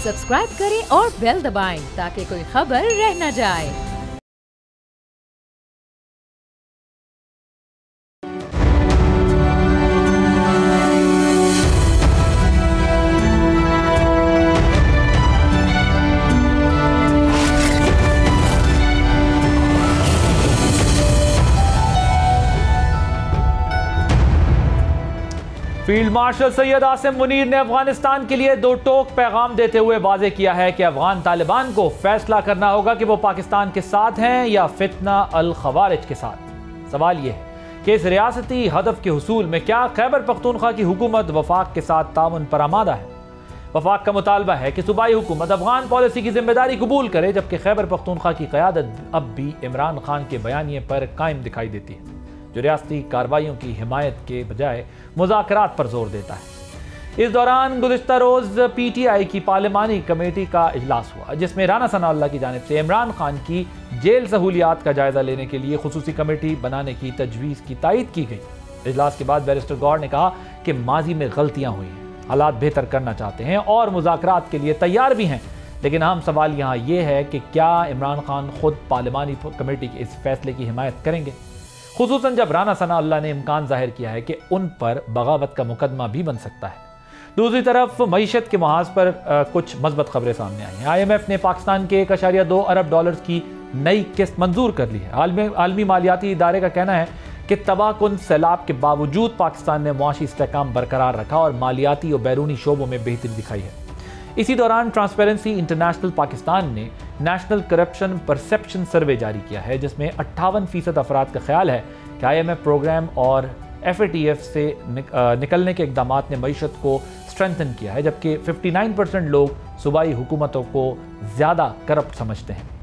Subscribe करें और bell दबाएं ताकि कोई खबर रह न जाए। फील्ड मार्शल सैयद आसिम मुनीर ने अफगानिस्तान के लिए दो टोक पैगाम देते हुए वाजे किया है कि अफगान तालिबान को फैसला करना होगा कि वो पाकिस्तान के साथ हैं या फितना अल खवारिज के साथ। सवाल यह है कि इस रियासती हदफ के हुसूल में क्या खैबर पख्तूनख्वा की हुकूमत वफाक के साथ ताउन पर आमादा है। वफाक का मुतालबा है कि सूबाई हुकूमत अफगान पॉलिसी की जिम्मेदारी कबूल करे, जबकि खैबर पख्तूनख्वा की क़यादत अब भी इमरान खान के बयानिए पर कायम दिखाई देती है, जो रियासती कार्रवाइयों की हिमायत के बजाय मुज़ाकरात पर जोर देता है। इस दौरान गुज़िश्ता रोज़ PTI की पार्लिमानी कमेटी का इजलास हुआ, जिसमें राना सनाउल्लाह की जानिब से इमरान खान की जेल सहूलियात का जायज़ा लेने के लिए खुसूसी कमेटी बनाने की तजवीज़ की तायद की गई। इजलास के बाद बैरिस्टर गौर ने कहा कि माजी में गलतियाँ हुई हैं, हालात बेहतर करना चाहते हैं और मुज़ाकरात के लिए तैयार भी हैं, लेकिन अहम सवाल यहाँ ये है कि क्या इमरान खान खुद पार्लिमानी कमेटी के इस फैसले की हिमायत करेंगे, खुसूसन जब राना सनाउल्लाह ने इम्कान जाहिर किया है कि उन पर बगावत का मुकदमा भी बन सकता है। दूसरी तरफ मईशत के महाज पर कुछ मज़बत खबरें सामने आई हैं। IMF ने पाकिस्तान के $1.2 अरब की नई किस्त मंजूर कर ली है। आलमी मालियाती इदारे का कहना है कि तबाहकुन सैलाब के बावजूद पाकिस्तान ने मुआशी इस्तेहकाम बरकरार रखा और मालियाती और बैरूनी शोबों में बेहतरी दिखाई है। इसी दौरान ट्रांसपेरेंसी इंटरनेशनल पाकिस्तान ने नेशनल करप्शन परसेप्शन सर्वे जारी किया है, जिसमें 58% अफराद का ख्याल है कि IMF प्रोग्राम और FATF से निकलने के इकदाम ने मईशत को स्ट्रेंथन किया है, जबकि 59% लोग सूबाई हुकूमतों को ज़्यादा करप्ट समझते हैं।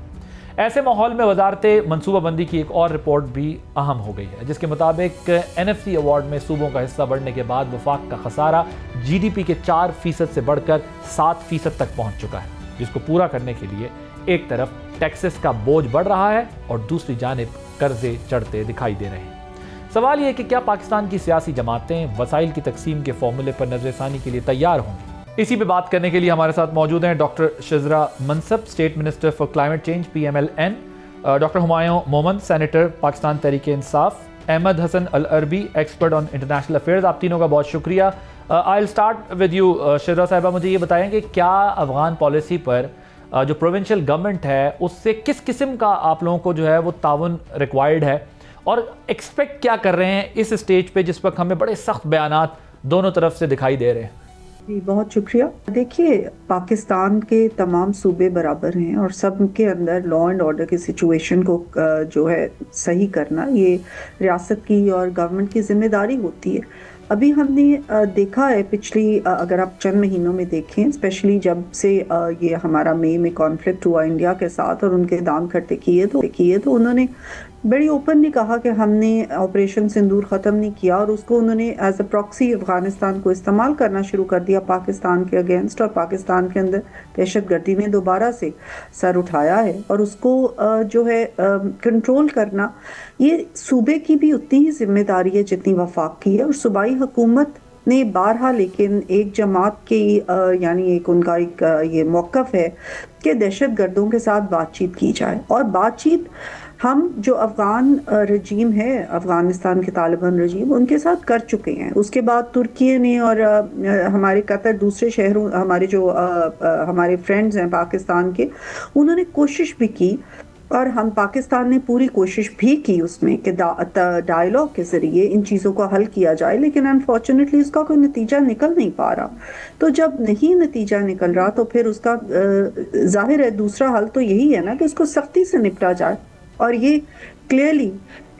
ऐसे माहौल में वजारत मनसूबाबंदी की एक और रिपोर्ट भी अहम हो गई है, जिसके मुताबिक NFC अवार्ड में सूबों का हिस्सा बढ़ने के बाद वफाक का खसारा GDP के 4% से बढ़कर 7% तक पहुंच चुका है, जिसको पूरा करने के लिए एक तरफ टैक्सेस का बोझ बढ़ रहा है और दूसरी जानिब कर्जे चढ़ते दिखाई दे रहे हैं। सवाल यह है कि क्या पाकिस्तान की सियासी जमातें वसाइल की तकसीम के फॉर्मूले पर नजरसानी के लिए तैयार होंगी। इसी पे बात करने के लिए हमारे साथ मौजूद हैं doctor Shizra Mansab, state minister for climate change PMLN, doctor Humayun Momin, senator Pakistan Tehreek Insaf, Ahmed Hasan Al Arabi, expert on international affairs. आप तीनों का बहुत शुक्रिया। I will start with you Shizra Sahiba, मुझे ये बताएं कि क्या अफगान पॉलिसी पर जो प्रोविंशियल गवर्नमेंट है उससे किस किस्म का आप लोगों को जो है वो ताउन रिक्वायर्ड है और एक्सपेक्ट क्या कर रहे हैं इस स्टेज पे जिस वक्त हमें बड़े सख्त बयानात दोनों तरफ से दिखाई दे रहे हैं। जी बहुत शुक्रिया। देखिए, पाकिस्तान के तमाम सूबे बराबर हैं और सब के अंदर लॉ एंड ऑर्डर की सिचुएशन को जो है सही करना ये रियासत की और गवर्नमेंट की जिम्मेदारी होती है। अभी हमने देखा है पिछली अगर आप चंद महीनों में देखें, स्पेशली जब से ये हमारा मई में कॉन्फ्लिक्ट हुआ इंडिया के साथ और उनके दाम खट्टे किए तो उन्होंने बड़ी ओपनली कहा कि हमने ऑपरेशन सिंदूर ख़त्म नहीं किया और उसको उन्होंने एज अ प्रॉक्सी अफ़गानिस्तान को इस्तेमाल करना शुरू कर दिया पाकिस्तान के अगेंस्ट, और पाकिस्तान के अंदर दहशतगर्दी ने दोबारा से सर उठाया है और उसको जो है कंट्रोल करना ये सूबे की भी उतनी ही जिम्मेदारी है जितनी वफाक की है। और सूबाई हुकूमत ने बारहा लेकिन एक जमात की यानी एक उनका एक ये मौक़िफ़ है कि दहशतगर्दों के साथ बातचीत की जाए, और बातचीत हम जो अफ़गान रजीम है, अफ़गानिस्तान के तालिबान रजीम, उनके साथ कर चुके हैं। उसके बाद तुर्की ने और हमारे कतर दूसरे शहरों हमारे जो हमारे फ्रेंड्स हैं पाकिस्तान के, उन्होंने कोशिश भी की और हम पाकिस्तान ने पूरी कोशिश भी की उसमें कि डायलॉग के ज़रिए इन चीज़ों को हल किया जाए, लेकिन अनफॉर्चुनेटली उसका कोई नतीजा निकल नहीं पा रहा। तो जब नहीं नतीजा निकल रहा तो फिर उसका जाहिर है दूसरा हल तो यही है ना कि उसको सख्ती से निपटा जाए, और ये क्लियरली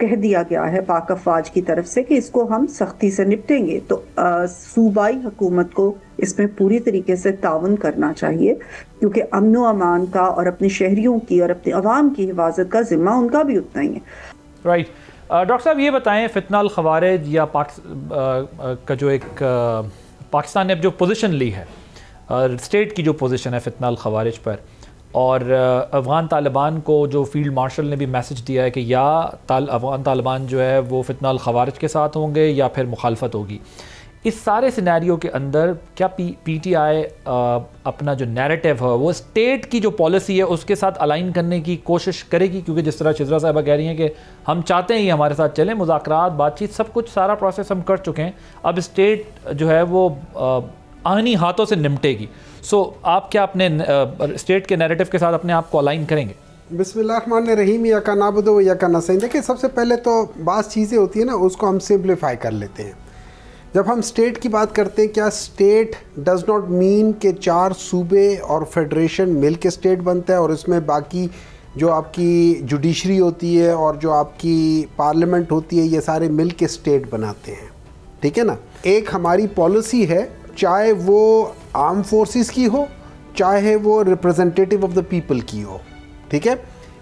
कह दिया गया है पाक अफवाज की तरफ से कि इसको हम सख्ती से निपटेंगे। तो सूबाई हुकूमत को इसमें पूरी तरीके से ताउन करना चाहिए, क्योंकि अमन व अमान का और अपने शहरियों की और अपने अवाम की हिफाजत का जिम्मा उनका भी उतना ही है। राइट। डॉक्टर साहब ये बताएं, फितना अल खवारिज या का जो एक पाकिस्तान ने अब जो पोजीशन ली है, स्टेट की जो पोजीशन है फितना अल खवारिज पर, और अफ़गान तालिबान को जो फील्ड मार्शल ने भी मैसेज दिया है कि या अफ़गान तालिबान जो है वो फितना अल खवारिज के साथ होंगे या फिर मुखालफत होगी, इस सारे सिनेरियो के अंदर क्या पीटीआई अपना जो नैरेटिव है वो स्टेट की जो पॉलिसी है उसके साथ अलाइन करने की कोशिश करेगी? क्योंकि जिस तरह शिजरा साहिबा कह रही हैं कि हम चाहते हैं ये हमारे साथ चलें, मुज़ाकरात, बातचीत, सब कुछ सारा प्रोसेस हम कर चुके हैं, अब स्टेट जो है वो आनी हाथों से निपटेगी। सो आप क्या अपने स्टेट के नैरेटिव के साथ अपने आप को अलाइन करेंगे? बिस्मिल्लाहिर्रहमानिर्रहीम, या का नाबुदु या का नस्तईन। देखिए, सबसे पहले तो बात चीज़ें होती है ना, उसको हम सिंप्लीफाई कर लेते हैं। जब हम स्टेट की बात करते हैं, क्या स्टेट डज़ नॉट मीन कि 4 सूबे और फेडरेशन मिल के स्टेट बनता है और इसमें बाकी जो आपकी जुडिशरी होती है और जो आपकी पार्लियामेंट होती है ये सारे मिल के स्टेट बनाते हैं, ठीक है ना। एक हमारी पॉलिसी है, चाहे वो आर्म फोर्सेस की हो चाहे वो रिप्रेजेंटेटिव ऑफ द पीपल की हो, ठीक है,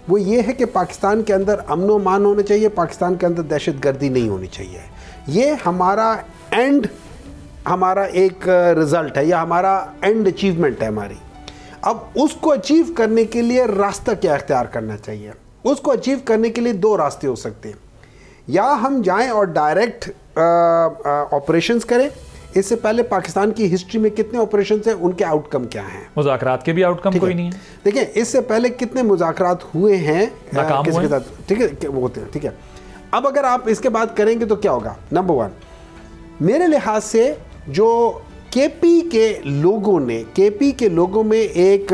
वो ये है कि पाकिस्तान के अंदर अमन व अमान होना चाहिए, पाकिस्तान के अंदर दहशतगर्दी नहीं होनी चाहिए। ये हमारा एंड, हमारा एक रिज़ल्ट है या हमारा एंड अचीवमेंट है हमारी। अब उसको अचीव करने के लिए रास्ता क्या इख्तियार करना चाहिए? उसको अचीव करने के लिए 2 रास्ते हो सकते हैं। या हम जाएं और डायरेक्ट ऑपरेशंस करें। इससे पहले पाकिस्तान की हिस्ट्री में कितने ऑपरेशंस हैं, उनके आउटकम क्या हैं? मुज़ाकरात के भी आउटकम कोई नहीं है। देखिए, इससे पहले कितने मुज़ाकरात हुए हैं किसके साथ, ठीक है, वो होते हैं, ठीक है। अब अगर आप इसके बात करेंगे तो क्या होगा? नंबर 1, मेरे लिहाज से जो केपी के लोगों में एक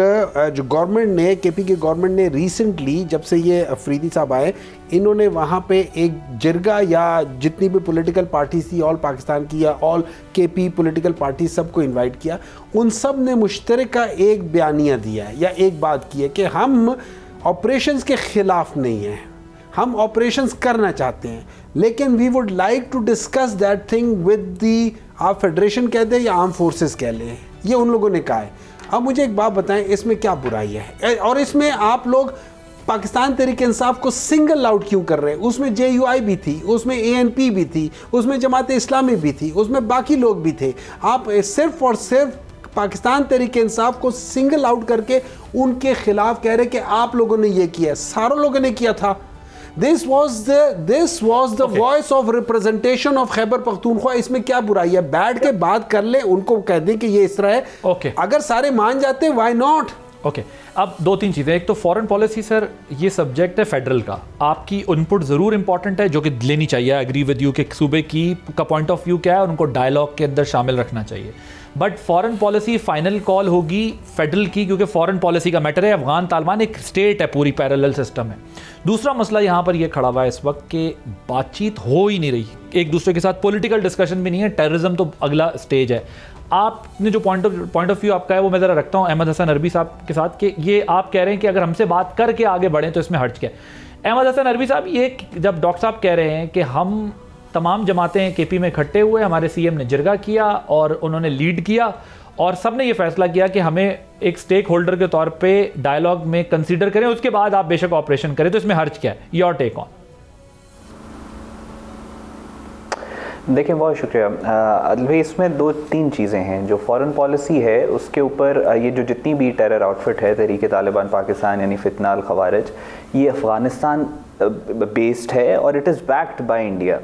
जो गवर्नमेंट ने, केपी के गवर्नमेंट ने रिसेंटली, जब से ये अफरीदी साहब आए, इन्होंने वहाँ पे एक जिरगा या जितनी भी पॉलिटिकल पार्टीज थी, ऑल पाकिस्तान की या ऑल केपी पॉलिटिकल पार्टी, सबको इनवाइट किया। उन सब ने मुश्तरका एक बयानिया दिया है या एक बात की है कि हम ऑपरेशंस के ख़िलाफ़ नहीं हैं, हम ऑपरेशंस करना चाहते हैं, लेकिन we would like to discuss that thing with the, आप फेडरेशन कह दें या आर्म फोर्सेस कह लें, ये उन लोगों ने कहा है। अब मुझे एक बात बताएं, इसमें क्या बुराई है? और इसमें आप लोग पाकिस्तान तहरीक इंसाफ को सिंगल आउट क्यों कर रहे हैं? उसमें JUI भी थी, उसमें ANP भी थी, उसमें जमात इस्लामी भी थी, उसमें बाकी लोग भी थे। आप सिर्फ और सिर्फ पाकिस्तान तहरीक इंसाफ को सिंगल आउट करके उनके खिलाफ कह रहे कि आप लोगों ने ये किया। सारों लोगों ने किया था। This was the voice of representation of Khyber Pakhtunkhwa. इसमें क्या बुराई है? बैठ के बात कर ले, उनको कह दें कि ये इस तरह है। अगर सारे मान जाते, व्हाई नॉट? अब 2-3 चीज़ें। एक तो फॉरेन पॉलिसी, सर ये सब्जेक्ट है फेडरल का, आपकी इनपुट ज़रूर इंपॉर्टेंट है जो कि लेनी चाहिए, एग्री विद यू कि सूबे की का पॉइंट ऑफ व्यू क्या है और उनको डायलॉग के अंदर शामिल रखना चाहिए। But foreign policy final call होगी फेडरल की, क्योंकि फॉरेन पॉलिसी का मैटर है। अफगान तालिबान एक स्टेट है, पूरी पैरेलल सिस्टम है। दूसरा मसला यहाँ पर यह खड़ा हुआ है इस वक्त कि बातचीत हो ही नहीं रही एक दूसरे के साथ, पॉलिटिकल डिस्कशन भी नहीं है, टेररिज्म तो अगला स्टेज है। आपने जो पॉइंट ऑफ व्यू आपका है वो मैं ज़रा रखता हूँ अहमद हसन अरबी साहब के साथ, कि ये आप कह रहे हैं कि अगर हमसे बात करके आगे बढ़ें तो इसमें हर्ज क्या है। अहमद हसन अरबी साहब, ये जब डॉक्टर साहब कह रहे हैं कि हम तमाम जमातें केपी में इकट्ठे हुए, हमारे CM ने जिरगा किया और उन्होंने लीड किया और सब ने ये फैसला किया कि हमें एक स्टेक होल्डर के तौर पे डायलॉग में कंसीडर करें, उसके बाद आप बेशक ऑपरेशन करें, तो इसमें हर्ज क्या है? Your take on. देखिए, बहुत शुक्रिया भाई। इसमें 2-3 चीज़ें हैं। जो फॉरेन पॉलिसी है उसके ऊपर ये जो जितनी भी टेरर आउटफिट है तहरीक तालिबान पाकिस्तान यानी फितना अल खवारिज, ये अफ़गानिस्तान बेस्ड है और it is backed by India.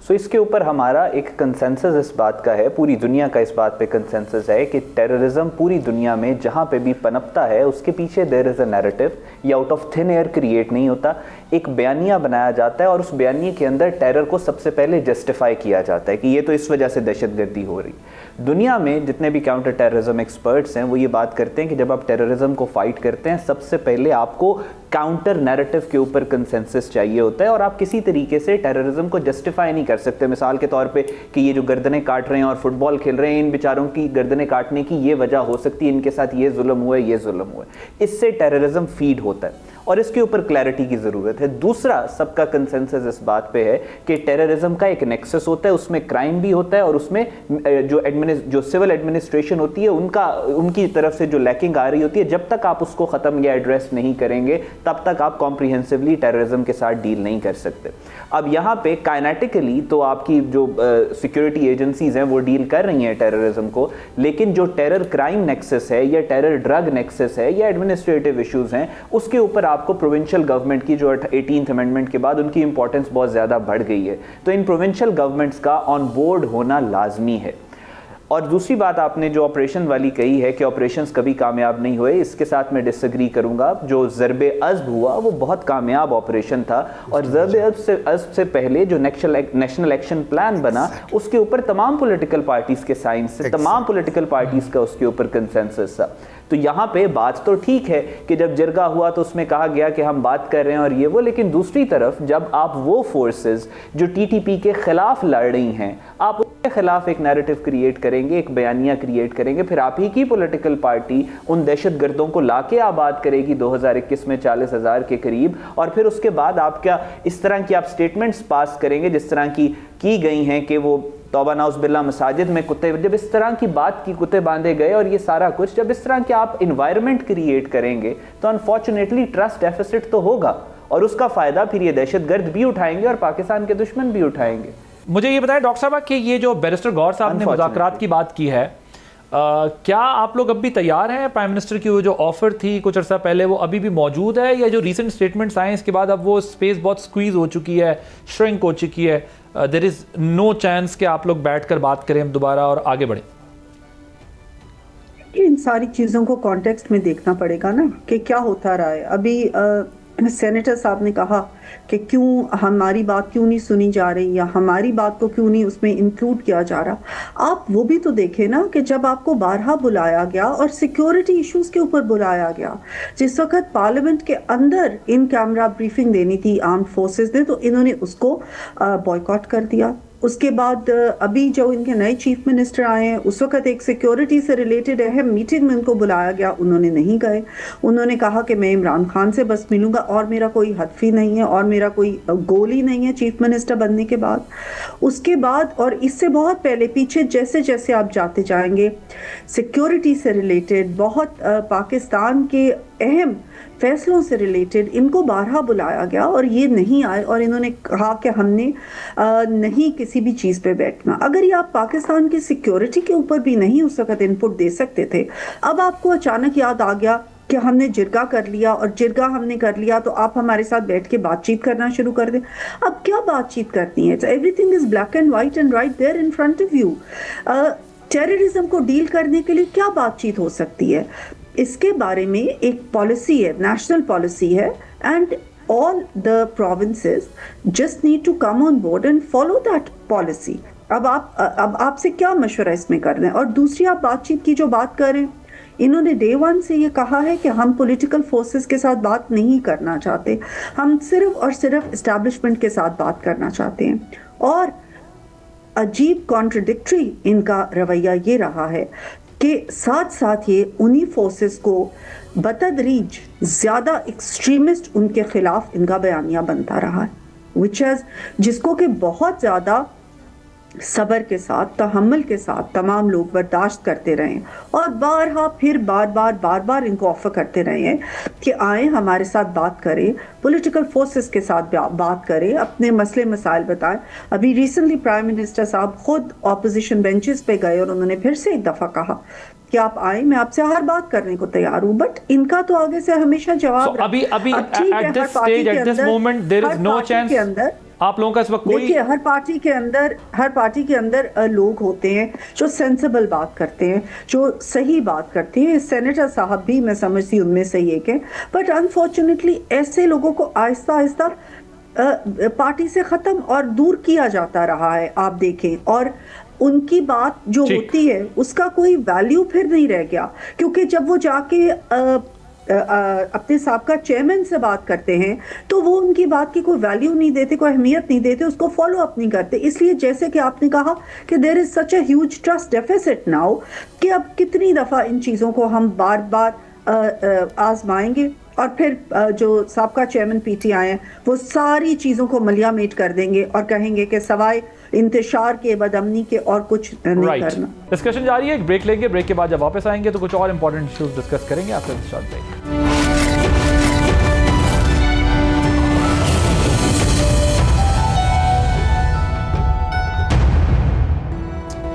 So इसके ऊपर हमारा एक कंसेंसस इस बात का है, पूरी दुनिया का इस बात पे कंसेंसस है कि टेररिज्म पूरी दुनिया में जहाँ पे भी पनपता है उसके पीछे देयर इज़ अ नैरेटिव। ये out of thin air create नहीं होता, एक बयानिया बनाया जाता है और उस बयानिए के अंदर टेरर को सबसे पहले जस्टिफाई किया जाता है कि ये तो इस वजह से दहशतगर्दी हो रही। दुनिया में जितने भी काउंटर टेररिज्म एक्सपर्ट्स हैं वो ये बात करते हैं कि जब आप टेररिज्म को फाइट करते हैं सबसे पहले आपको काउंटर नैरेटिव के ऊपर कंसेंसस चाहिए होता है और आप किसी तरीके से टेररिज्म को जस्टिफाई नहीं कर सकते। मिसाल के तौर पे कि ये जो गर्दनें काट रहे हैं और फुटबॉल खेल रहे हैं, इन बेचारों की गर्दनें काटने की ये वजह हो सकती है, इनके साथ ये जुल्म हुआ है, ये जुल्म हुआ है। इससे टेररिज्म फीड होता है और इसके ऊपर क्लैरिटी की ज़रूरत है। दूसरा, सबका कंसेंसस इस बात पे है कि टेररिज्म का एक नेक्सस होता है, उसमें क्राइम भी होता है और उसमें जो सिविल एडमिनिस्ट्रेशन होती है उनकी तरफ से जो लैकिंग आ रही होती है, जब तक आप उसको ख़त्म या एड्रेस नहीं करेंगे तब तक आप कॉम्प्रिहेंसिवली टेररिज्म के साथ डील नहीं कर सकते। अब यहाँ पे काइनेटिकली तो आपकी जो सिक्योरिटी एजेंसीज हैं वो डील कर रही हैं टेररिज्म को, लेकिन जो टेरर क्राइम नेक्सस है या टेरर ड्रग नेक्सस है या एडमिनिस्ट्रेटिव इश्यूज हैं, उसके ऊपर आपको प्रोविंशियल गवर्नमेंट की जो 18th अमेंडमेंट के बाद उनकी इंपॉर्टेंस बहुत ज़्यादा बढ़ गई है। तो इन प्रोविंशियल गवर्नमेंट्स का ऑन बोर्ड होना लाजमी है। और दूसरी बात आपने जो ऑपरेशन वाली कही है कि ऑपरेशंस कभी कामयाब नहीं हुए, इसके साथ मैं डिसएग्री करूंगा। जो ज़रबे अज़्ब हुआ वो बहुत कामयाब ऑपरेशन था, और ज़रबे अज़्ब से पहले जो नेशनल एक्शन प्लान बना उसके ऊपर तमाम पॉलिटिकल पार्टीज के साइंस से तमाम पॉलिटिकल पार्टीज का उसके ऊपर कंसेंसस था। तो यहाँ पे बात तो ठीक है कि जब जिरगा हुआ तो उसमें कहा गया कि हम बात कर रहे हैं और ये वो, लेकिन दूसरी तरफ जब आप वो फोर्सेस जो टीटीपी के खिलाफ लड़ रही हैं, आप उनके खिलाफ एक नैरेटिव क्रिएट करेंगे, एक बयानिया क्रिएट करेंगे, फिर आप ही की पॉलिटिकल पार्टी उन दहशतगर्दों को लाके आबाद करेगी 2021 में 40,000 के करीब, और फिर उसके बाद आप क्या इस तरह की आप स्टेटमेंट्स पास करेंगे जिस तरह की गई हैं कि वो तौबा नाउज़ बिल्लाह मसाजिद में कुत्ते, जब इस तरह की बात की कुत्ते बांधे गए और ये सारा कुछ, जब इस तरह के आप इन्वायरमेंट क्रिएट करेंगे तो अनफॉर्चुनेटली ट्रस्ट डेफिसिट तो होगा, और उसका फायदा फिर ये दहशतगर्द भी उठाएंगे और पाकिस्तान के दुश्मन भी उठाएंगे। मुझे ये बताएं डॉक्टर साहब कि ये जो बैरिस्टर गौर साहब ने मुज़ाकरात की बात की है, क्या आप लोग अब भी तैयार हैं? प्राइम मिनिस्टर की वो जो ऑफर थी कुछ अर्सा पहले वो अभी भी मौजूद है, या जो रीसेंट स्टेटमेंट्स आए इसके बाद अब वो स्पेस बहुत स्क्वीज हो चुकी है, श्रिंक हो चुकी है, देयर इज नो चांस कि आप लोग बैठकर बात करें दोबारा और आगे बढ़ें? इन सारी चीज़ों को कॉन्टेक्स्ट में देखना पड़ेगा ना कि क्या होता रहा है। अभी सेनेटर साहब ने कहा कि क्यों हमारी बात क्यों नहीं सुनी जा रही, या हमारी बात को क्यों नहीं उसमें इंक्लूड किया जा रहा। आप वो भी तो देखें ना कि जब आपको बारहा बुलाया गया और सिक्योरिटी इश्यूज के ऊपर बुलाया गया, जिस वक्त पार्लियामेंट के अंदर इन कैमरा ब्रीफिंग देनी थी आर्म्ड फोर्सेस ने, तो इन्होंने उसको बॉयकॉट कर दिया। उसके बाद अभी जो इनके नए चीफ मिनिस्टर आए हैं, उस वक्त एक सिक्योरिटी से रिलेटेड अहम मीटिंग में उनको बुलाया गया, उन्होंने नहीं गए। उन्होंने कहा कि मैं इमरान खान से बस मिलूंगा और मेरा कोई हदफ ही नहीं है और मेरा कोई गोल ही नहीं है चीफ मिनिस्टर बनने के बाद। उसके बाद और इससे बहुत पहले पीछे जैसे जैसे आप जाते जाएंगे, सिक्योरिटी से रिलेटेड बहुत पाकिस्तान के अहम फैसलों से रिलेटेड इनको बारहा बुलाया गया और ये नहीं आए, और इन्होंने कहा कि हमने नहीं किसी भी चीज़ पे बैठना। अगर ये आप पाकिस्तान की सिक्योरिटी के ऊपर भी नहीं उस वक्त इनपुट दे सकते थे, अब आपको अचानक याद आ गया कि हमने जिरगा कर लिया, और जिरगा हमने कर लिया तो आप हमारे साथ बैठ के बातचीत करना शुरू कर दें। अब क्या बातचीत करनी है? Everything is black and white and right there in front of you. Terrorism को डील करने के लिए क्या बातचीत हो सकती है? इसके बारे में एक पॉलिसी है, नेशनल पॉलिसी है, and all the provinces just need to come on board and follow that policy। अब आपसे क्या मशवरा इसमें कर रहे हैं? और दूसरी आप बातचीत की जो बात कर रहे हैं, इन्होंने डे वन से ये कहा है कि हम पॉलिटिकल फोर्सेस के साथ बात नहीं करना चाहते, हम सिर्फ और सिर्फ एस्टैब्लिशमेंट के साथ बात करना चाहते हैं। और अजीब कॉन्ट्रडिक्टरी इनका रवैया ये रहा है कि साथ साथ ये उन्हीं फोर्सेस को बतदरीज ज़्यादा एक्सट्रीमिस्ट उनके खिलाफ इनका बयानिया बनता रहा है, जिसको कि बहुत ज़्यादा सब्र के साथ, तहम्मुल के साथ तमाम लोग बर्दाश्त करते रहे और बार बार इनको ऑफर करते रहे हैं कि आए हमारे साथ बात करें, पॉलिटिकल फोर्सेस के साथ बात करें, अपने मसले मसाइल बताएं। अभी रिसेंटली प्राइम मिनिस्टर साहब खुद ऑपोजिशन बेंचेस पे गए और उन्होंने फिर से एक दफ़ा कहा कि आप आए, मैं आपसे हर बात करने को तैयार हूँ, बट इनका तो आगे से हमेशा जवाब अभी at this stage, at this moment there is no chance के अंदर आप लोगों का इस वक्त कोई, देखिए हर पार्टी के अंदर लोग होते हैं जो सेंसिबल बात करते हैं, जो सही बात करते हैं। सेनेटर साहब भी मैं समझती हूँ उनमें से एक है, बट अनफॉर्चुनेटली ऐसे लोगों को आहिस्ता आहिस्ता पार्टी से ख़त्म और दूर किया जाता रहा है, आप देखें, और उनकी बात जो होती है उसका कोई वैल्यू फिर नहीं रह गया, क्योंकि जब वो जाके अपने साबका चेयरमैन से बात करते हैं तो वो उनकी बात की कोई वैल्यू नहीं देते, कोई अहमियत नहीं देते, उसको फॉलो अप नहीं करते। इसलिए जैसे कि आपने कहा कि there is such a huge trust deficit now, कि अब कितनी दफ़ा इन चीज़ों को हम बार बार आजमाएंगे, और फिर जो साबका चेयरमैन पीटीआई हैं वो सारी चीज़ों को मलियामेट कर देंगे और कहेंगे कि सवाए इंतशार के, बदअमनी के और कुछ नहीं करना। डिस्कशन जारी है, एक ब्रेक लेंगे, ब्रेक के बाद जब वापस आएंगे तो कुछ और इंपॉर्टेंट इश्यूज डिस्कस करेंगे after this short break.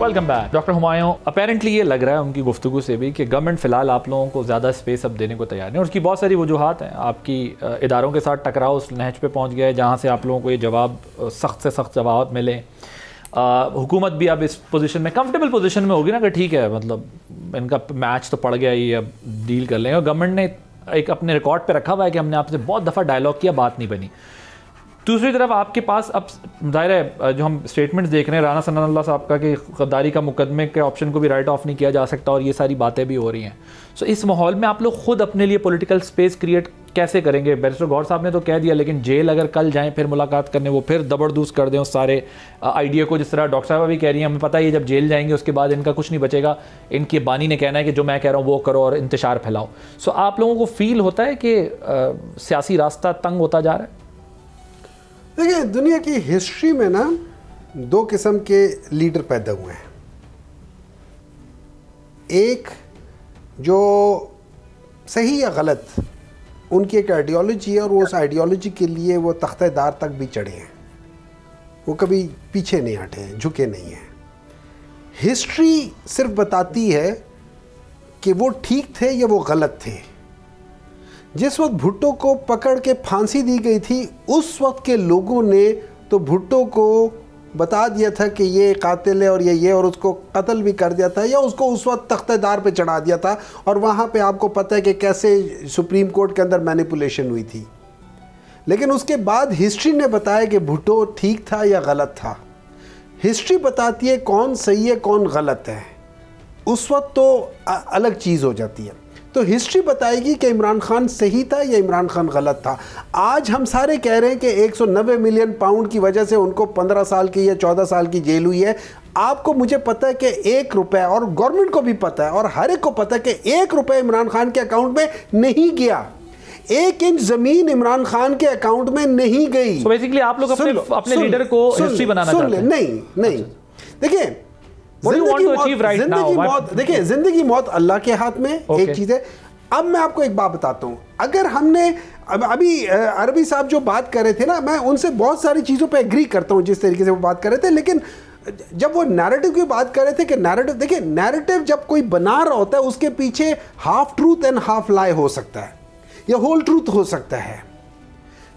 Welcome back. Doctor Humayun, apparently ये लग रहा है उनकी गुफ्तगू से भी कि गवर्नमेंट फ़िलहाल आप लोगों को ज़्यादा स्पेस अब देने को तैयार नहीं, और उसकी बहुत सारी वजूहात हैं। आपकी इदारों के साथ टकराव उस नहज पे पहुंच गया है जहां से आप लोगों को ये जवाब, सख्त से सख्त जवाब मिले, हुकूमत भी अब इस पोजीशन में, कंफर्टेबल पोजीशन में होगी ना कि ठीक है, मतलब इनका मैच तो पड़ गया, ये अब डील कर लेंगे। और गवर्नमेंट ने एक अपने रिकॉर्ड पे रखा हुआ है कि हमने आपसे बहुत दफ़ा डायलॉग किया, बात नहीं बनी। दूसरी तरफ आपके पास अब जाहिर है जो हम स्टेटमेंट्स देख रहे हैं राना सनाउल्लाह साहब का कि गद्दारी का मुकदमे के ऑप्शन को भी राइट ऑफ नहीं किया जा सकता, और ये सारी बातें भी हो रही हैं। सो इस माहौल में आप लोग खुद अपने लिए पॉलिटिकल स्पेस क्रिएट कैसे करेंगे? बैरिस्टर गौहर साहब ने तो कह दिया, लेकिन जेल अगर कल जाएं फिर मुलाकात करने, वो फिर दबरदूस कर दें उस सारे आइडिया को, जिस तरह डॉक्टर साहब भी कह रही हैं, हमें पता है ये जब जेल जाएंगे उसके बाद इनका कुछ नहीं बचेगा, इनके बानी ने कहना है कि जो मैं कह रहा हूँ वो करो और इंतशार फैलाओ। सो आप लोगों को फील होता है कि सियासी रास्ता तंग होता जा रहा है? देखिए, दुनिया की हिस्ट्री में ना दो किस्म के लीडर पैदा हुए हैं। एक जो सही या गलत उनकी एक आइडियोलॉजी है, और वो उस आइडियोलॉजी के लिए वो तख्तेदार तक भी चढ़े हैं, वो कभी पीछे नहीं हटे हैं, झुके नहीं हैं। हिस्ट्री सिर्फ बताती है कि वो ठीक थे या वो गलत थे। जिस वक्त भुट्टो को पकड़ के फांसी दी गई थी, उस वक्त के लोगों ने तो भुट्टो को बता दिया था कि ये कातिल है और ये और उसको कत्ल भी कर दिया था, या उसको उस वक्त तख्तेदार पे चढ़ा दिया था। और वहाँ पे आपको पता है कि कैसे सुप्रीम कोर्ट के अंदर मैनिपुलेशन हुई थी। लेकिन उसके बाद हिस्ट्री ने बताया कि भुट्टो ठीक था या गलत था। हिस्ट्री बताती है कौन सही है कौन गलत है, उस वक्त तो अलग चीज़ हो जाती है। तो हिस्ट्री बताएगी कि इमरान खान सही था या इमरान खान गलत था। आज हम सारे कह रहे हैं कि 190 मिलियन पाउंड की वजह से उनको 15 साल की या 14 साल की जेल हुई है। आपको मुझे पता है कि 1 रुपया, और गवर्नमेंट को भी पता है और हर एक को पता है कि 1 रुपया इमरान खान के अकाउंट में नहीं गया। 1 इंच जमीन इमरान खान के अकाउंट में नहीं गई। So basically आप लोग अपने लीडर को हिस्ट्री बनाना चाहते हैं? नहीं, देखिए, देखिए, जिंदगी मौत अल्लाह के हाथ में। एक चीज है, अब मैं आपको एक बात बताता हूं। अगर हमने अभी अरबी साहब जो बात कर रहे थे ना, मैं उनसे बहुत सारी चीजों पे एग्री करता हूं जिस तरीके से वो बात कर रहे थे। लेकिन जब वो नैरेटिव की बात कर रहे थे कि नैरेटिव, देखिए, नैरेटिव जब कोई बना रहा होता है उसके पीछे हाफ ट्रूथ एंड हाफ लाई हो सकता है, या होल ट्रूथ हो सकता है।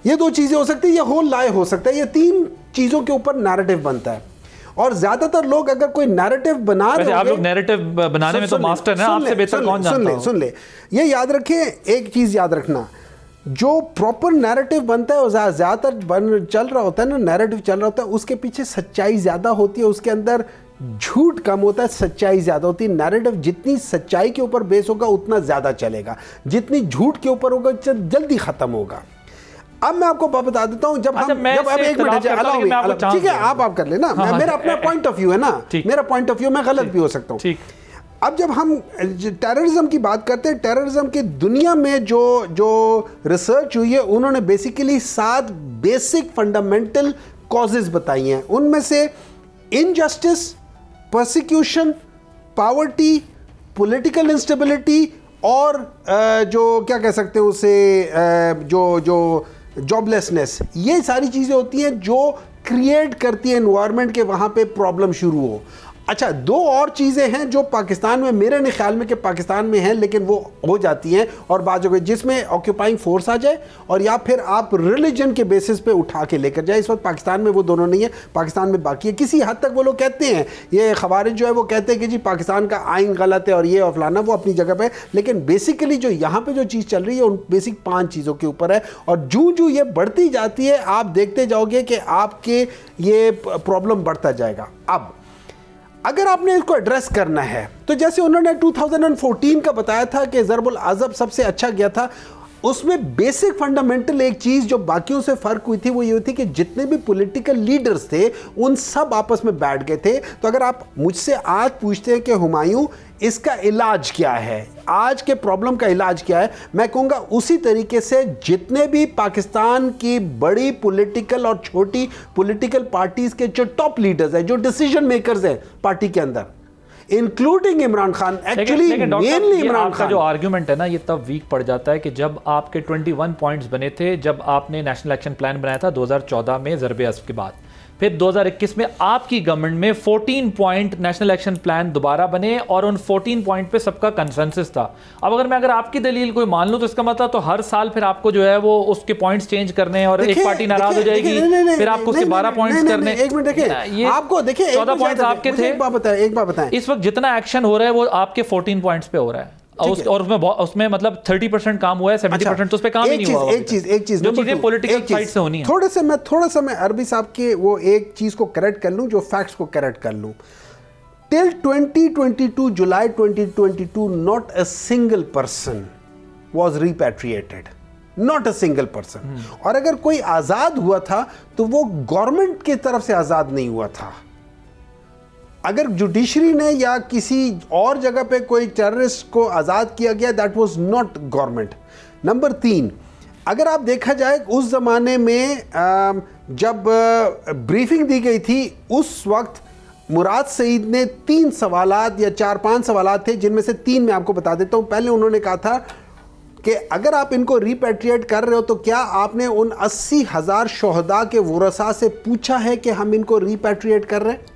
ये 2 चीजें हो सकती है, या होल लाई हो सकता है। ये 3 चीजों के ऊपर नैरेटिव बनता है। और ज्यादातर लोग अगर कोई नैरेटिव बना रहे हैं, आप लोग नैरेटिव बनाने में तो मास्टर हैं, आपसे बेहतर कौन जानता है? सुन ले, ये याद रखिए, एक चीज याद रखना, जो प्रॉपर नैरेटिव बनता है और ज्यादातर चल रहा होता है ना, नैरेटिव चल रहा होता है, उसके पीछे सच्चाई ज्यादा होती है, उसके अंदर झूठ कम होता है, सच्चाई ज्यादा होती है। नैरेटिव जितनी सच्चाई के ऊपर बेस होगा उतना ज्यादा चलेगा, जितनी झूठ के ऊपर होगा जल्दी खत्म होगा। अब मैं आपको बता देता हूं, जब हम एक मिनट, ठीक है, आप कर लेना, मेरा अपना पॉइंट ऑफ व्यू है ना, मेरा पॉइंट ऑफ व्यू, मैं गलत भी हो सकता हूं। अब जब हम टेररिज्म की बात करते हैं, टेररिज्म की दुनिया में जो रिसर्च हुई है, उन्होंने बेसिकली 7 बेसिक फंडामेंटल कॉजेज बताई हैं। उनमें से injustice, persecution, poverty, political instability, और जो क्या कह सकते हैं उसे, जो जॉबलेसनेस, ये सारी चीज़ें होती हैं जो क्रिएट करती है एनवायरनमेंट के वहाँ पे प्रॉब्लम शुरू हो। अच्छा, 2 और चीज़ें हैं जो पाकिस्तान में, मेरे नहीं ख्याल में कि पाकिस्तान में हैं, लेकिन वो हो जाती हैं और बात हो गई, जिसमें ऑक्यूपाइंग फोर्स आ जाए और या फिर आप रिलीजन के बेसिस पे उठा के लेकर जाए। इस वक्त पाकिस्तान में वो दोनों नहीं है, पाकिस्तान में बाकी है। किसी हद तक वो लोग कहते हैं, ये खवारिज जो है वो कहते हैं कि जी पाकिस्तान का आइन गलत है और ये और फलाना, वो अपनी जगह पर, लेकिन बेसिकली जो यहाँ पर जो चीज़ चल रही है उन बेसिक 5 चीज़ों के ऊपर है। और जूँ ये बढ़ती जाती है, आप देखते जाओगे कि आपके ये प्रॉब्लम बढ़ता जाएगा। अब अगर आपने इसको एड्रेस करना है, तो जैसे उन्होंने 2014 का बताया था कि ज़रबुल अज़ब सबसे अच्छा गया था, उसमें बेसिक फंडामेंटल एक चीज़ जो बाकियों से फ़र्क हुई थी वो ये थी कि जितने भी पॉलिटिकल लीडर्स थे उन सब आपस में बैठ गए थे। तो अगर आप मुझसे आज पूछते हैं कि हुमायूं इसका इलाज क्या है, आज के प्रॉब्लम का इलाज क्या है, मैं कहूँगा उसी तरीके से जितने भी पाकिस्तान की बड़ी पॉलिटिकल और छोटी पॉलिटिकल पार्टीज़ के जो टॉप लीडर्स हैं, जो डिसीजन मेकर्स हैं पार्टी के अंदर, including Imran Khan, actually mainly Imran Khan, जो आर्गुमेंट है ना, ये तब वीक पड़ जाता है कि जब आपके 21 पॉइंट्स बने थे, जब आपने नेशनल एक्शन प्लान बनाया था 2014 में ज़रबे अस्ब के बाद, फिर 2021 में आपकी गवर्नमेंट में 14 पॉइंट नेशनल एक्शन प्लान दोबारा बने और उन 14 पॉइंट पे सबका कंसेंसस था। अब अगर आपकी दलील कोई मान लूं तो इसका मतलब तो हर साल फिर आपको जो है वो उसके पॉइंट्स चेंज करने और एक पार्टी नाराज हो जाएगी, फिर आपको उसके 12 पॉइंट्स करने। एक मिनट देखिए, आपको देखिए 14 पॉइंट्स आपके थे। एक बात बताएं, इस वक्त जितना एक्शन हो रहा है वो आपके 14 पॉइंट्स पे हो रहा है और उसमें मतलब 30% काम हुआ है, 70% तो उस पे काम ही नहीं हुआ। एक चीज जो चीजें पॉलिटिकल साइड से होनी है। थोड़ा सा मैं अरबी साहब के वो एक चीज को करेक्ट कर लूं, जो फैक्ट्स को करेक्ट कर लूं। Till 2022 July 2022 not a single person was repatriated, not a single person. और अगर कोई आजाद हुआ था तो वो गवर्नमेंट की तरफ से आजाद नहीं हुआ था। अगर जुडिशरी ने या किसी और जगह पे कोई टेररिस्ट को आज़ाद किया गया, that was not government. Number 3, अगर आप देखा जाए उस ज़माने में जब ब्रीफिंग दी गई थी, उस वक्त मुराद सईद ने 3 सवालात या 4-5 सवालात थे, जिनमें से 3 मैं आपको बता देता हूँ। पहले उन्होंने कहा था कि अगर आप इनको रिपैट्रिएट कर रहे हो तो क्या आपने उन 80,000 शोहदा के वरसा से पूछा है कि हम इनको रिपैट्रिएट कर रहे हैं।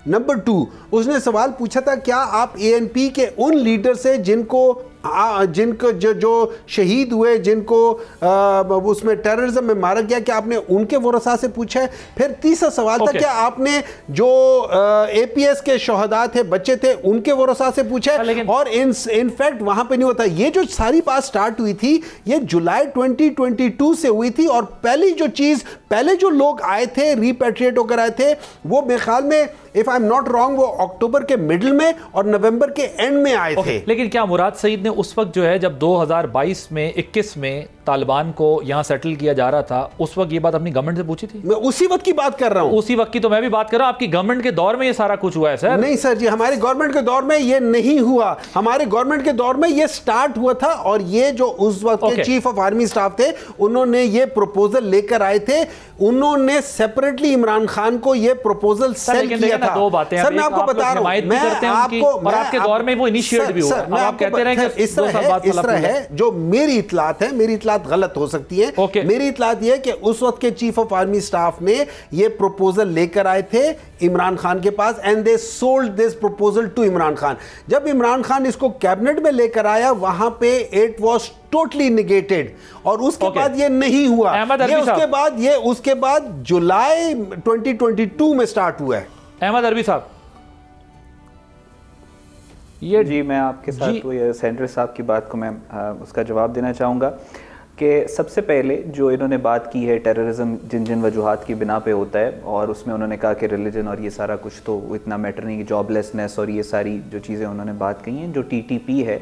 नंबर 2, उसने सवाल पूछा था क्या आप ANP के उन लीडर से जिनको जो शहीद हुए, जिनको उसमें टेररिज्म में मारा गया, क्या आपने उनके वरसा से पूछा है। फिर तीसरा सवाल था क्या आपने जो APS के शोहदा थे, बच्चे थे, उनके वरसा से पूछा है। और इनफैक्ट वहां पे नहीं होता। ये जो सारी बात स्टार्ट हुई थी ये जुलाई 2022 से हुई थी। और पहली जो चीज, पहले जो लोग आए थे रिपैट्रिएट होकर आए थे, वो मेरे ख्याल में if I am not wrong वो अक्टूबर के मिडिल में और नवंबर के एंड में आए थे। लेकिन क्या मुराद सईद ने उस वक्त जो है जब 2022 में 21 में तालिबान को यहां सेटल किया जा रहा था, उस वक्त ये बात अपनी गवर्नमेंट से पूछी थी? मैं उसी वक्त की बात कर रहा हूं। उसी वक्त की तो मैं भी बात कर रहा हूं। आपकी गवर्नमेंट के दौर में ये सारा कुछ हुआ है सर? नहीं सर जी, हमारी गवर्नमेंट के दौर में ये नहीं हुआ। हमारे गवर्नमेंट के दौर में ये स्टार्ट हुआ था और ये जो उस वक्त के चीफ ऑफ आर्मी स्टाफ थे, उन्होंने ये प्रपोजल लेकर आए थे। उन्होंने सेपरेटली इमरान खान को ये प्रपोजल सेल किया था। दो बातें सर, मैं आपको बता रहा हूं, मैं आपके दौर में वो इनिशिएट भी हुआ। आप कहते रहे कि इस तरह है, जो मेरी इतलात है, मेरी इतलात गलत हो सकती है। मेरी इतलात ये है कि उस वक्त के चीफ ऑफ आर्मी स्टाफ ने ये प्रपोजल लेकर आए थे इमरान खान के पास and they sold this proposal to Imran Khan. जब इमरान खान इसको कैबिनेट में लेकर आया, वहां पे इट वाज टोटली नेगेटेड और उसके बाद ये नहीं हुआ। ये उसके बाद जुलाई 2022 में स्टार्ट हुआ है। अहमद अरबी साहब, ये जी मैं आपके साथ वो सेंटर साहब की बात को मैं उसका जवाब देना चाहूँगा कि सबसे पहले जो इन्होंने बात की है टेररिज्म जिन जिन वजूहात की बिना पे होता है, और उसमें उन्होंने कहा कि रिलीजन और ये सारा कुछ तो इतना मैटर नहीं, जॉबलेसनेस और ये सारी जो चीज़ें उन्होंने बात कही हैं, जो TTP है,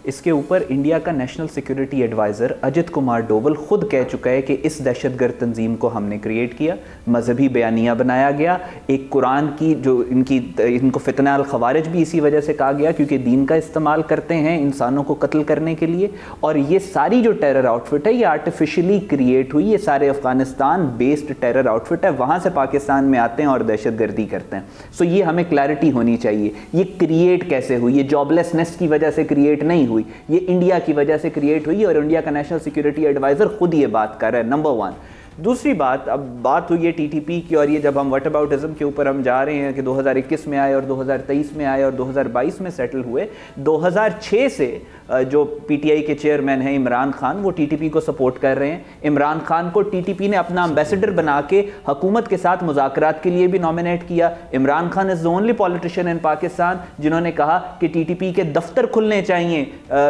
इसके ऊपर इंडिया का national security adviser Ajit Kumar Doval खुद कह चुका है कि इस दहशतगर्द तंजीम को हमने क्रिएट किया, मजहबी बयानिया बनाया गया, एक कुरान की जो इनको फितना अल खवारिज भी इसी वजह से कहा गया क्योंकि दीन का इस्तेमाल करते हैं इंसानों को कत्ल करने के लिए। और ये सारी जो टेरर आउटफिट है ये आर्टिफिशियली क्रिएट हुई, ये सारे अफगानिस्तान बेस्ड टेरर आउटफिट है, वहाँ से पाकिस्तान में आते हैं और दहशतगर्दी करते हैं। सो ये हमें क्लैरिटी होनी चाहिए, ये क्रिएट कैसे हुई, ये जॉबलेसनेस की वजह से क्रिएट नहीं हुई, ये इंडिया की वजह से क्रिएट हुई और इंडिया का नेशनल सिक्योरिटी एडवाइजर खुद ये बात कर रहा है। नंबर 1। दूसरी बात, अब बात हुई है TTP की और ये जब हम व्हाटअबाउटिज्म के ऊपर हम जा रहे हैं कि 2021 में आए और 2023 में आए और 2022 में सेटल हुए। 2006 से जो PTI के चेयरमैन हैं इमरान खान, वो TTP को सपोर्ट कर रहे हैं। इमरान खान को TTP ने अपना एम्बेसडर बना के हुकूमत के साथ मुज़ाकरात के लिए भी नॉमिनेट किया। Imran Khan is the only politician इन पाकिस्तान जिन्होंने कहा कि TTP के दफ्तर खुलने चाहिए,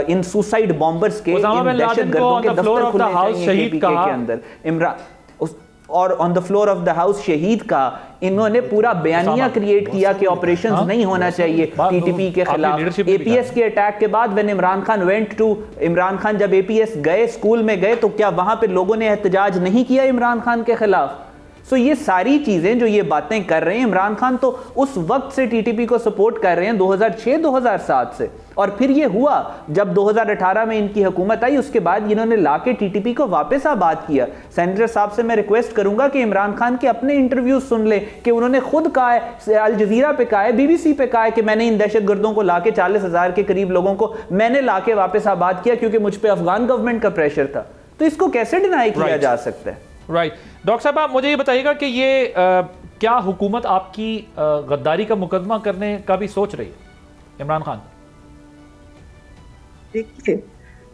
इन सुसाइड बॉम्बर्स के, इन दहशतगर्दों के दफ्तर खुलने चाहिए KPK के अंदर। इमरान और on the floor of the house शहीद का इन्होंने पूरा बयानिया क्रिएट किया कि ऑपरेशंस नहीं होना चाहिए TTP के खिलाफ। APS के अटैक के बाद व्हेन इमरान खान जब APS गए, स्कूल में गए, तो क्या वहां पे लोगों ने एहतजाज नहीं किया इमरान खान के खिलाफ? सो ये सारी चीजें जो ये बातें कर रहे हैं इमरान खान, तो उस वक्त से TTP को सपोर्ट कर रहे हैं 2006-2007 से। और फिर ये हुआ जब 2018 में इनकी हुकूमत आई, उसके बाद इन्होंने लाके TTP को वापस आबाद किया। सेनेटर साहब से मैं रिक्वेस्ट करूंगा कि इमरान खान के अपने इंटरव्यूज सुन ले कि उन्होंने खुद कहा है, अल जजीरा पे कहा है, BBC पे कहा है कि मैंने इन दहशतगर्दों को लाके 40,000 के करीब लोगों को मैंने लाके वापस आबाद किया क्योंकि मुझ पर अफगान गवर्नमेंट का प्रेशर था। तो इसको कैसे डिनाई किया जा सकता है? राइट। डॉक्टर साहब, आप मुझे ये बताइएगा कि ये क्या हुकूमत आपकी गद्दारी का मुकदमा करने का भी सोच रही है इमरान खान? देखिए,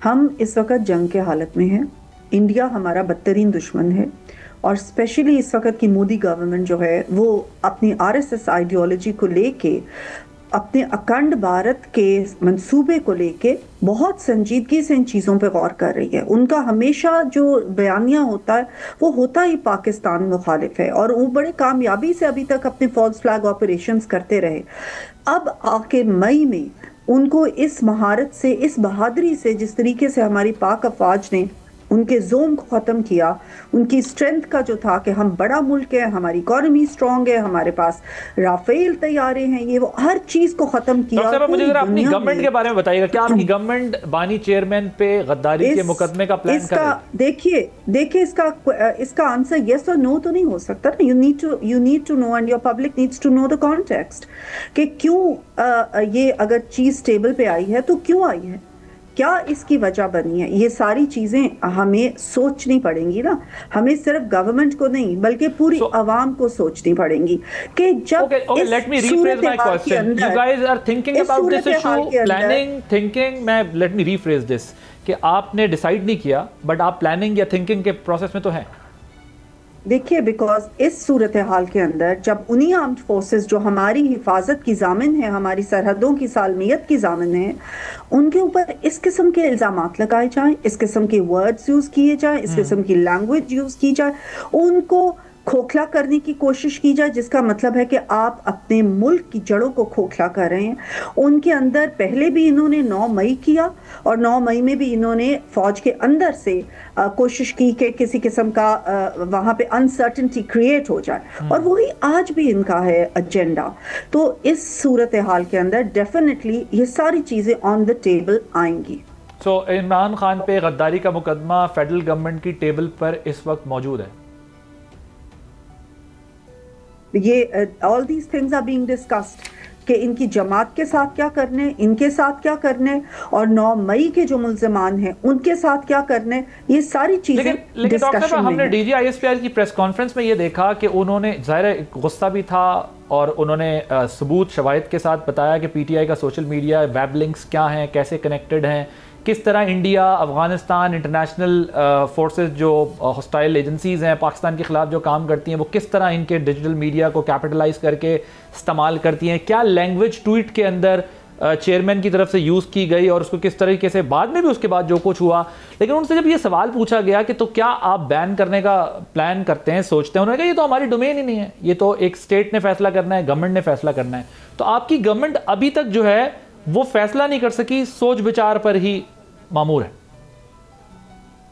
हम इस वक्त जंग के हालत में हैं। इंडिया हमारा बदतरीन दुश्मन है और स्पेशली इस वक्त की मोदी गवर्नमेंट जो है वो अपनी आरएसएस आइडियोलॉजी को लेके, अपने अखंड भारत के मंसूबे को लेके बहुत संजीदगी से इन चीज़ों पे गौर कर रही है। उनका हमेशा जो बयानिया होता है वो होता ही पाकिस्तान मुखालिफ है और वो बड़े कामयाबी से अभी तक अपने फॉल्स फ्लैग ऑपरेशंस करते रहे। अब आके मई में उनको इस महारत से, इस बहादुरी से, जिस तरीके से हमारी पाक अफवाज ने उनके जोम को ख़त्म किया, उनकी स्ट्रेंथ का जो था कि हम बड़ा मुल्क है, हमारी इकोनॉमी स्ट्रांग है, हमारे पास राफेल तैयारे हैं, ये वो हर चीज़ को ख़त्म किया। मुझे जरा अपनी गवर्नमेंट के बारे में बताइएगा, क्या आपकी गवर्नमेंट बानी चेयरमैन पे गद्दारी के मुकदमे का प्लान कर रही है? देखिए इसका आंसर यस और नो तो नहीं हो सकता ना। You need to know and your public needs to know the context कि क्यों ये अगर चीज़ टेबल पे आई है तो क्यों आई है, क्या इसकी वजह बनी है। ये सारी चीजें हमें सोचनी पड़ेंगी ना, हमें सिर्फ गवर्नमेंट को नहीं बल्कि पूरी आवाम को सोचनी पड़ेंगी कि जब let me rephrase my question. You guys are thinking about this issue, planning, thinking. Let me rephrase this कि आपने डिसाइड नहीं किया बट आप प्लानिंग या थिंकिंग के प्रोसेस में तो हैं। देखिए, बिकॉज इस सूरत हाल के अंदर जब उन्हीं आर्म्ड फोर्सेस जो हमारी हिफाजत की जामिन है, हमारी सरहदों की सालमियत की जामिन है, उनके ऊपर इस किस्म के इल्ज़ामात लगाए जाएं, इस किस्म के वर्ड्स यूज़ किए जाएं, इस किस्म की लैंग्वेज यूज़ की जाए, उनको खोखला करने की कोशिश की जाए, जिसका मतलब है कि आप अपने मुल्क की जड़ों को खोखला कर रहे हैं। उनके अंदर पहले भी इन्होंने 9 मई किया और 9 मई में भी इन्होंने फौज के अंदर से कोशिश की कि किसी किस्म का वहाँ पे अनसर्टेनिटी क्रिएट हो जाए और वही आज भी इनका है एजेंडा। तो इस सूरत हाल के अंदर डेफिनेटली ये सारी चीज़ें ऑन द टेबल आएंगी। सो इमरान खान पे गद्दारी का मुकदमा फेडरल गवर्नमेंट की टेबल पर इस वक्त मौजूद है। ये all these things are being discussed कि इनकी जमात के साथ क्या करने, इनके साथ क्या करने और 9 मई के जो मुल्ज़िमान हैं उनके साथ क्या करने, ये सारी चीजें लेकिन डॉक्टर साहब, हमने डीजी आईएसपीआर की प्रेस कॉन्फ्रेंस में ये देखा कि उन्होंने ज़ाहिर गुस्सा भी था और उन्होंने सबूत शवाहिद के साथ बताया कि पीटीआई का सोशल मीडिया वेब लिंक्स क्या हैं, कैसे कनेक्टेड हैं, किस तरह इंडिया, अफगानिस्तान, इंटरनेशनल फोर्सेस जो हॉस्टाइल एजेंसीज हैं पाकिस्तान के ख़िलाफ़ जो काम करती हैं, वो किस तरह इनके डिजिटल मीडिया को कैपिटलाइज करके इस्तेमाल करती हैं, क्या लैंग्वेज ट्वीट के अंदर चेयरमैन की तरफ से यूज़ की गई और उसको किस तरीके से बाद में भी उसके बाद जो कुछ हुआ। लेकिन उनसे जब ये सवाल पूछा गया कि तो क्या आप बैन करने का प्लान करते हैं, सोचते हैं, उन्होंने कहा ये तो हमारी डोमेन ही नहीं है, ये तो एक स्टेट ने फैसला करना है, गवर्नमेंट ने फैसला करना है। तो आपकी गवर्नमेंट अभी तक जो है वो फैसला नहीं कर सकी, सोच विचार पर ही मामूर है।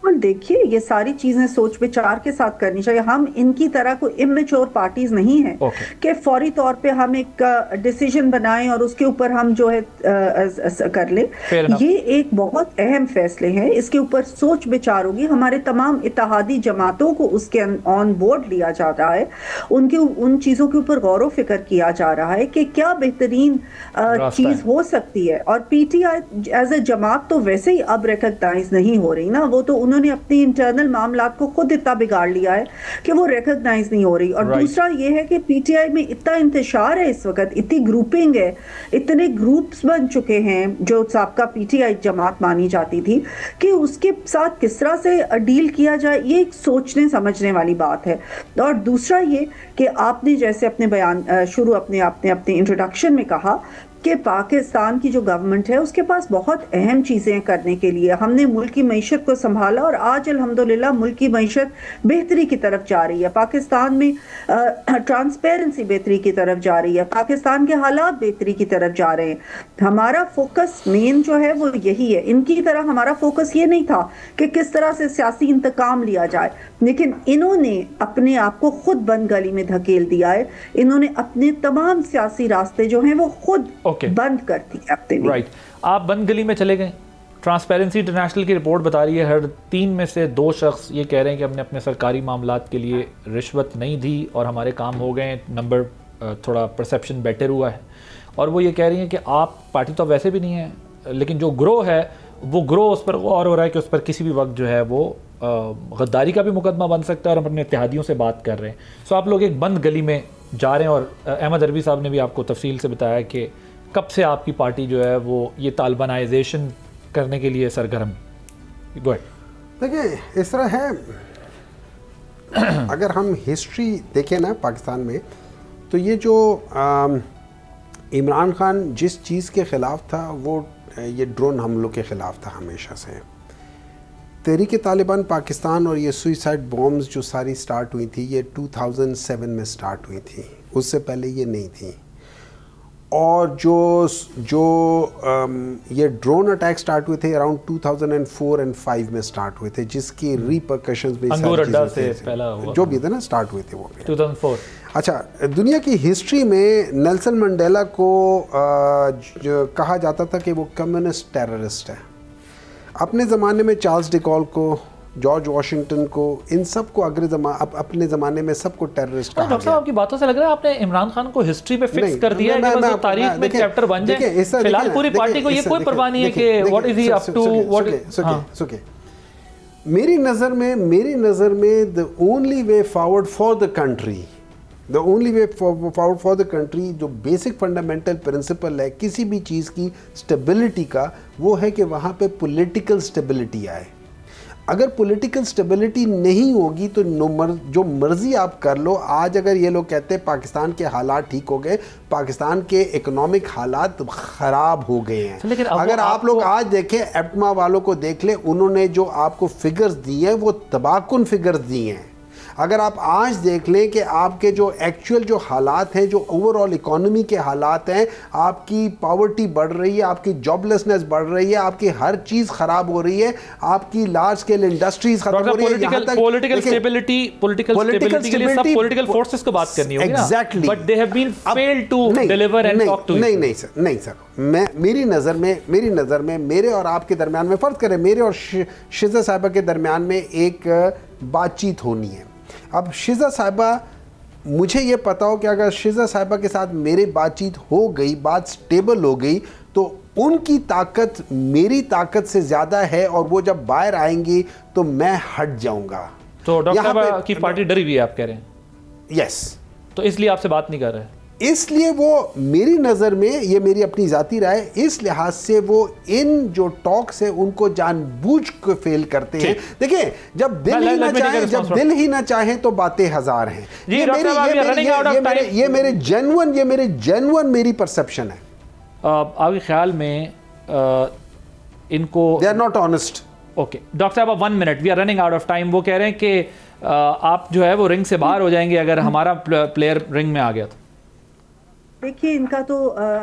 और देखिए, ये सारी चीजें सोच विचार के साथ करनी चाहिए। हम इनकी तरह कोई इमेच्योर पार्टीज नहीं है कि फौरी तौर पे हम एक डिसीजन बनाएं और उसके ऊपर हम जो है कर ले। ये एक बहुत अहम फैसले हैं, इसके ऊपर सोच विचार होगी। हमारे तमाम इत्तेहादी जमातों को उसके ऑन बोर्ड लिया जा रहा है, उन चीजों के ऊपर गौर व फिक्र किया जा रहा है कि क्या बेहतरीन चीज हो सकती है। और पीटीआई एज ए जमात तो वैसे ही अब रिकॉग्नाइज नहीं हो रही ना, वो तो उन्होंने अपनी इंटरनल मामलात को खुद इतना बिगाड़ लिया है कि वो रिकॉग्नाइज नहीं हो रही। और दूसरा ये है कि पीटीआई में इतना इंतशार है इस वक्त, इतनी ग्रुपिंग है, इतने ग्रुप्स बन चुके हैं जो साबका पीटीआई जमात मानी जाती थी, कि उसके साथ किस तरह से डील किया जाए, ये एक सोचने समझने वाली बात है। और दूसरा ये कि आपने जैसे अपने बयान अपने इंट्रोडक्शन में कहा कि पाकिस्तान की जो गवर्नमेंट है उसके पास बहुत अहम चीज़ें करने के लिए। हमने मुल्क की मईशत को संभाला और आज अल्हम्दुलिल्लाह मुल्क की मईशत बेहतरी की तरफ जा रही है, पाकिस्तान में ट्रांसपेरेंसी बेहतरी की तरफ जा रही है, पाकिस्तान के हालात बेहतरी की तरफ जा रहे हैं। हमारा फोकस मेन जो है वो यही है। इनकी तरह हमारा फोकस ये नहीं था कि किस तरह से सियासी इंतकाम लिया जाए, लेकिन इन्होंने अपने आप को खुद बंद गली में धकेल दिया है। इन्होंने अपने तमाम सियासी रास्ते जो हैं वो खुद बंद कर दिए अपने लिए। राइट, आप बंद गली में चले गए। ट्रांसपेरेंसी इंटरनेशनल की रिपोर्ट बता रही है हर 3 में से 2 शख्स ये कह रहे हैं कि हमने अपने सरकारी मामलात के लिए रिश्वत नहीं दी और हमारे काम हो गए, नंबर थोड़ा परसेप्शन बेटर हुआ है। और वो ये कह रही हैं कि आप पार्टी तो वैसे भी नहीं है, लेकिन जो ग्रो है वो ग्रो उस पर गौर हो रहा है कि उस पर किसी भी वक्त जो है वो गद्दारी का भी मुकदमा बन सकता है और हम अपने इत्तेहादियों से बात कर रहे हैं। सो आप लोग एक बंद गली में जा रहे हैं और अहमद अरबी साहब ने भी आपको तफसील से बताया कि कब से आपकी पार्टी जो है वो ये तालिबानाइजेशन करने के लिए सरगर्म। Go ahead. देखिए इस तरह है, अगर हम हिस्ट्री देखें ना पाकिस्तान में, तो ये जो इमरान खान जिस चीज़ के ख़िलाफ़ था वो ये ड्रोन हमलों के ख़िलाफ़ था हमेशा से। तहरीक तालिबान पाकिस्तान और ये सुइसाइड बॉम्ब्स जो सारी स्टार्ट हुई थी ये 2007 में स्टार्ट हुई थी, उससे पहले ये नहीं थी। और जो ये ड्रोन अटैक स्टार्ट हुए थे अराउंड 2004 और 5 में स्टार्ट हुए थे, जिसकी रिपरकशंस भी जो भी थे ना स्टार्ट हुए थे वो 2004। अच्छा, दुनिया की हिस्ट्री में नेल्सन मंडेला को कहा जाता था कि वो कम्युनिस्ट टेररिस्ट है। अपने ज़माने में चार्ल्स डिकॉल को, जॉर्ज वाशिंगटन को, इन सब को अपने ज़माने में सबको टेररिस्ट कहा गया। डॉक्टर साहब आपकी बातों से लग रहा है आपने इमरान खान को हिस्ट्री पे फिक्स कर दिया है कि बस तारीख में चैप्टर बन जाए। फिलहाल पूरी पार्टी को ये कोई परवाह नहीं है कि what is he up to what. मेरी नज़र में the only way forward for the country, the only way forward for the country, जो बेसिक फंडामेंटल प्रिंसिपल है किसी भी चीज़ की स्टेबिलिटी का, वो है कि वहाँ पे पॉलिटिकल स्टेबिलिटी आए। अगर पॉलिटिकल स्टेबिलिटी नहीं होगी तो जो मर्जी आप कर लो। आज अगर ये लोग कहते हैं पाकिस्तान के हालात ठीक हो गए, पाकिस्तान के इकोनॉमिक हालात ख़राब हो गए हैं। लेकिन अगर आप लोग आज देखें, एप्टमा वालों को देख लें, उन्होंने जो आपको फिगर्स दिए हैं वो तबाहकुन फिगर्स दिए हैं। अगर आप आज देख लें कि आपके जो एक्चुअल जो हालात हैं, जो ओवरऑल इकोनॉमी के हालात हैं, आपकी पॉवर्टी बढ़ रही है, आपकी जॉबलेसनेस बढ़ रही है, आपकी हर चीज़ ख़राब हो रही है, आपकी लार्ज स्केल इंडस्ट्रीज खत्म हो रही है। पॉलिटिकल स्टेबिलिटी के लिए सब पॉलिटिकल फोर्सेस को बात करनी होगी ना। Exactly, but they have been failed to deliver and talk to. नहीं सर, मेरी नज़र में मेरे और आपके दरमियान में, फ़र्ज़ करें मेरे और शिजा साहिबा के दरमियान में एक बातचीत होनी है। अब शिजा साहिबा, मुझे ये पता हो कि अगर शिजा साहिबा के साथ मेरी बातचीत हो गई, बात स्टेबल हो गई, तो उनकी ताकत मेरी ताकत से ज़्यादा है और वो जब बाहर आएंगी तो मैं हट जाऊंगा। तो डॉक्टर साहब की पार्टी डरी हुई है आप कह रहे हैं? यस। तो इसलिए आपसे बात नहीं कर रहे हैं? इसलिए वो मेरी नज़र में, ये मेरी अपनी ज़ाती राय, इस लिहाज से वो इन जो टॉक्स है उनको जानबूझ के फेल करते हैं। देखिए, जब दिल ही ना चाहे तो बातें हजार हैं। ये मेरे जेन्युइन मेरी परसेप्शन है। आपके ख्याल में इनको they are not honest. Okay doctor साहब, 1 minute, we are running out of time. वो कह रहे हैं कि आप जो है वो रिंग से बाहर हो जाएंगे अगर हमारा प्लेयर रिंग में आ गया तो। देखिए, इनका तो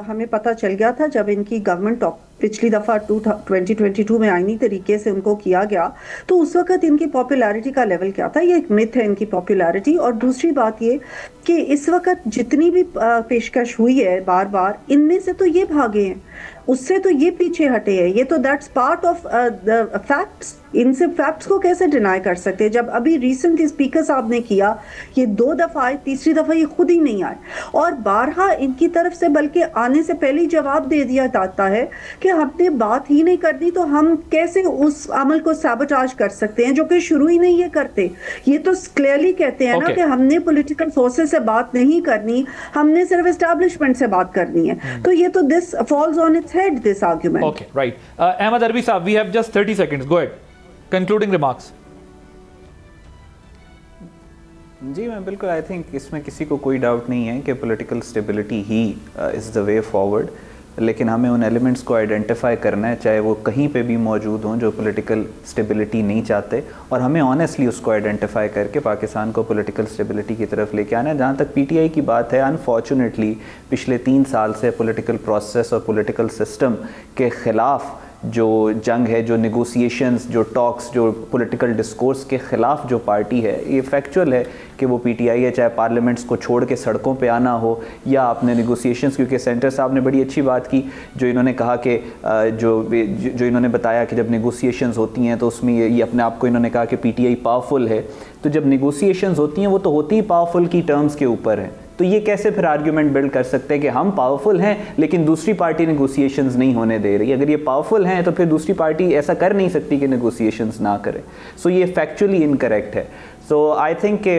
हमें पता चल गया था जब इनकी गवर्नमेंट पिछली दफ़ा 2022 में आईनी तरीके से उनको किया गया, तो उस वक्त इनकी पॉपुलैरिटी का लेवल क्या था। ये एक मिथ है इनकी पॉपुलैरिटी। और दूसरी बात ये कि इस वक्त जितनी भी पेशकश हुई है बार बार, इनमें से तो ये भागे हैं, उससे तो ये पीछे हटे हैं। ये तो that's part of the facts. इनसे फैक्ट्स को कैसे डिनाई कर सकते हैं? जब अभी रिसेंटली स्पीकर साहब ने किया, ये 2 दफ़ा आए, तीसरी दफ़ा ये खुद ही नहीं आए। और बारहा इनकी तरफ से बल्कि आने से पहले ही जवाब दे दिया जाता है कि हमने बात ही नहीं करनी, तो हम कैसे उस अमल को सैबोटाज कर सकते हैं, जो कि शुरू ही नहीं ये करते। ये तो क्लियरली कहते हैं ना कि हमने पॉलिटिकल फोर्सेस से बात नहीं करनी, हमने सिर्फ एस्टैब्लिशमेंट से बात करनी है। तो ये तो this falls on its head, this argument. Okay, right. Ahmed Arabi Sahab, we have just 30 seconds, go ahead, concluding remarks. जी, मैं बिल्कुल, आई थिंक इसमें किसी को कोई डाउट नहीं है कि political stability he is the way forward. लेकिन हमें उन एलिमेंट्स को आइडेंटिफाई करना है, चाहे वो कहीं पे भी मौजूद हों, जो पॉलिटिकल स्टेबिलिटी नहीं चाहते, और हमें ऑनेस्टली उसको आइडेंटिफाई करके पाकिस्तान को पॉलिटिकल स्टेबिलिटी की तरफ लेके आना है। जहाँ तक पीटीआई की बात है, अनफॉर्चुनेटली पिछले 3 साल से पॉलिटिकल प्रोसेस और पॉलिटिकल सिस्टम के ख़िलाफ़ जो जंग है, जो नेगोशिएशंस, जो टॉक्स, जो पॉलिटिकल डिस्कोर्स के ख़िलाफ़ जो पार्टी है, ये फैक्चुअल है कि वो पीटीआई है, चाहे पार्लियामेंट्स को छोड़ के सड़कों पे आना हो या अपने नेगोशिएशंस। क्योंकि सेंटर साहब ने बड़ी अच्छी बात की, जो इन्होंने कहा कि जो इन्होंने बताया कि जब नेगोशिएशंस होती हैं तो उसमें ये अपने आप को इन्होंने कहा कि पीटीआई पावरफुल है। तो जब नेगोशिएशंस होती हैं वो तो होती ही पावरफुल की टर्म्स के ऊपर है। तो ये कैसे फिर आर्ग्यूमेंट बिल्ड कर सकते हैं कि हम पावरफुल हैं लेकिन दूसरी पार्टी नेगोशिएशंस नहीं होने दे रही? अगर ये पावरफुल हैं तो फिर दूसरी पार्टी ऐसा कर नहीं सकती कि नेगोशिएशंस ना करे। सो ये फैक्चुअली इनकरेक्ट है। सो आई थिंक कि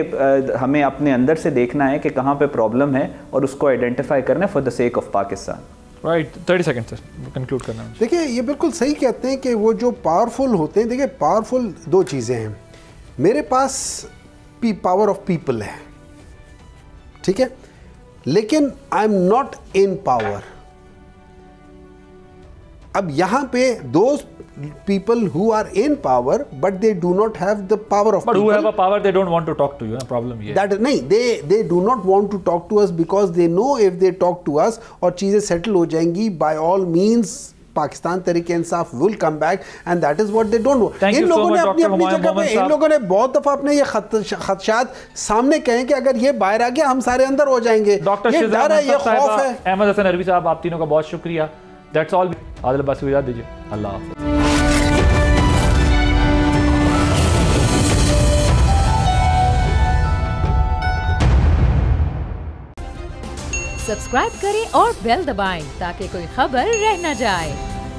हमें अपने अंदर से देखना है कि कहाँ पे प्रॉब्लम है और उसको आइडेंटिफाई करना है for the sake of Pakistan. Right, 30 second sir, conclude करना है। देखिए ये बिल्कुल सही कहते हैं कि वो जो पावरफुल होते हैं, देखिए पावरफुल दो चीज़ें हैं। मेरे पास पावर ऑफ पीपल है, ठीक है, लेकिन I am not in power. अब यहां पे those people who are in power but they do not have the power of but people. who have a power they don't want to talk to you. Problem ये that नहीं, they do not want to talk to us because they know if they talk to us और चीजें settle हो जाएंगी, by all means Pakistan तरीके इंसाफ will come back and that is what they don't want. इन लोगों ने अपनी अपनी जगह पे, इन लोगों ने बहुत दफा अपने ये खदशात सामने कहे कि अगर ये बाहर आ गया हम सारे अंदर हो जाएंगे। ये डर है, ये खौफ है। अहमद हसन अरबी साहब, आप तीनों का बहुत शुक्रिया। That's all. आदिल अब्बासी को इजाज़त दीजिए। अल्लाह हाफ़िज़। सब्सक्राइब करें और बेल दबाएं ताकि कोई खबर रह न जाए।